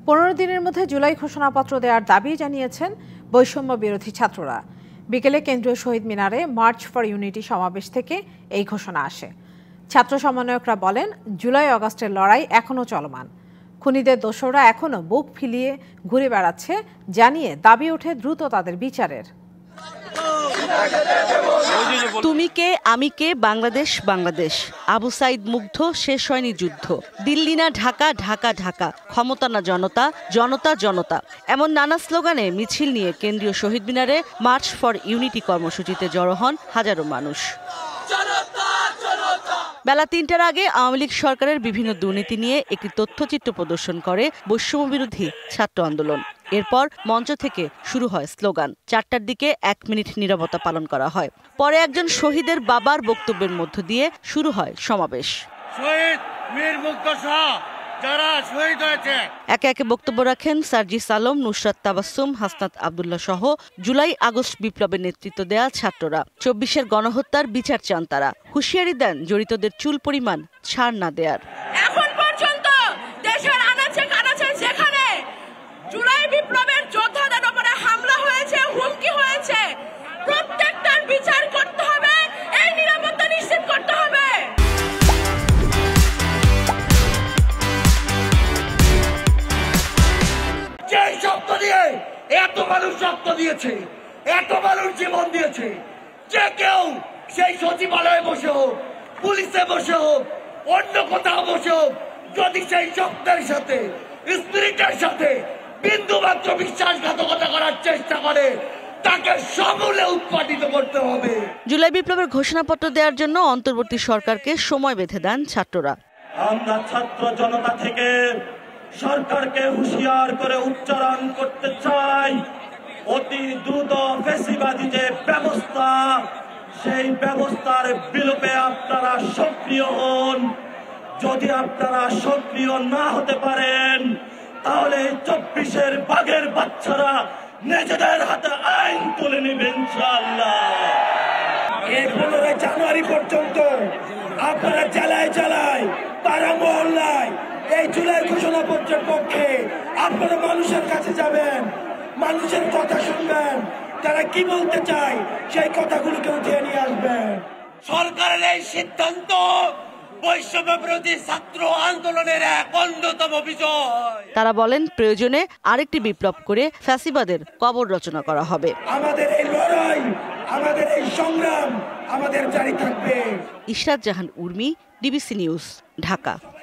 15 দিনের মধ্যে জুলাই ঘোষণাপত্র দেওয়ার দাবি জানিয়েছেন বৈষম্য বিরোধী ছাত্ররা। বিকেলে কেন্দ্রীয় শহীদ মিনারে মার্চ ফর ইউনিটি সমাবেশ থেকে এই ঘোষণা আসে। ছাত্র সমন্বয়করা বলেন, জুলাই আগস্টের লড়াই এখনও চলমান। খুনিদের দোষররা এখনও বুক ফিলিয়ে ঘুরে বেড়াচ্ছে, জানিয়ে দাবি ওঠে দ্রুত তাদের বিচারের। তুমি কে আমি কে, বাংলাদেশ বাংলাদেশ, আবু সাইদ মুগ্ধ, শেষ হয়নি যুদ্ধ, দিল্লি না ঢাকা, ঢাকা ঢাকা, ক্ষমতা না জনতা, জনতা জনতা, এমন নানা স্লোগানে মিছিল নিয়ে কেন্দ্রীয় শহীদ মিনারে মার্চ ফর ইউনিটি কর্মসূচিতে জড়ো হন হাজারো মানুষ। বেলা ৩টার আগে আওয়ামী লীগ সরকারের বিভিন্ন দুর্নীতি নিয়ে একটি তথ্যচিত্র প্রদর্শন করে বৈষম্য বিরোধী ছাত্র আন্দোলন। এরপর মঞ্চ থেকে শুরু হয় স্লোগান। 4টার দিকে 1 মিনিট নীরবতা পালন করা হয়। পরে একজন শহীদের বাবার বক্তব্যের মধ্য দিয়ে শুরু হয় সমাবেশ। শহীদ মীর মুগ্ধ সহ যারা শহীদ হয়েছে, একে একে বক্তব্য রাখেন সার্জিস আলম, নুসরাত তাবাসসুম, হাসনাত আব্দুল্লাহ সহ জুলাই আগস্ট বিপ্লবের নেতৃত্ব দেয়া ছাত্ররা। 24-এর গণহত্যার বিচার চান তারা। হুঁশিয়ারি দেন জড়িতদের চুল পরিমাণ ছাড় না দেয়ার। এখন পর্যন্ত দেশের আনাচে কানাচে যেখানে জুলাই বিপ্লবের যোদ্ধাদের উপরে হামলা হয়েছে, হুমকি হয়েছে, প্রত্যেকটার বিচার করতে হবে, এই নিরাপত্তা নিশ্চিত করতে হবে। যে শব্দ দিয়ে এত মানুষ রক্ত দিয়েছে, এত মানুষ জীবন দিয়েছে, যে কেউ সেই সচিবালয়ে বসে হোক, পুলিশে বসে হোক, অন্য কোথাও বসে হোক, যদি সেই শব্দের সাথে, স্পিরিটের সাথে বিন্দুমাত্র বিশ্বাসঘাতকতা করার চেষ্টা করে, তাকে সমূলে উৎপাদিত করতে হবে। জুলাই বিপ্লবের ঘোষণাপত্র দেওয়ার জন্য অন্তর্বর্তী সরকারকে সময় বেঁধে দেন ছাত্ররা। আমরা ছাত্র জনতা থেকে সরকারকে হুঁশিয়ার করে উচ্চারণ করতে চাই, অতি দ্রুত ফ্যাসিবাদী যে ব্যবস্থা, সেই ব্যবস্থার বিলোপে আপনারা সক্রিয় হন। যদি আপনারা সক্রিয় না হতে পারেন, তাহলে 24-এর বাঘের বাচ্চারা নিজেদের হাতে আইন তুলে নেবে ইনশাআল্লাহ। এই 15 জানুয়ারি পর্যন্ত আপনারা জেলায় জেলায়, পাড়া মহল্লায় এই জুলাই ঘোষণাপত্রের পক্ষে আপনারা মানুষের কাছে যাবেন, মানুষের কথা শুনবেন, তারা কি বলতে চায় সেই কথাগুলোকে উঠিয়ে নিয়ে আসবেন। সরকারের এই সিদ্ধান্ত বৈষম্য বিরোধী ছাত্র আন্দোলনের এক অন্যতম বিজয়। তারা বলেন, প্রয়োজনে আরেকটি বিপ্লব করে ফ্যাসিবাদের কবর রচনা করা হবে। আমাদের এই লড়াই, আমাদের এই সংগ্রাম আমাদের জারি থাকবে। ইশরাত জাহান উর্মি, ডিবিসি নিউজ, ঢাকা।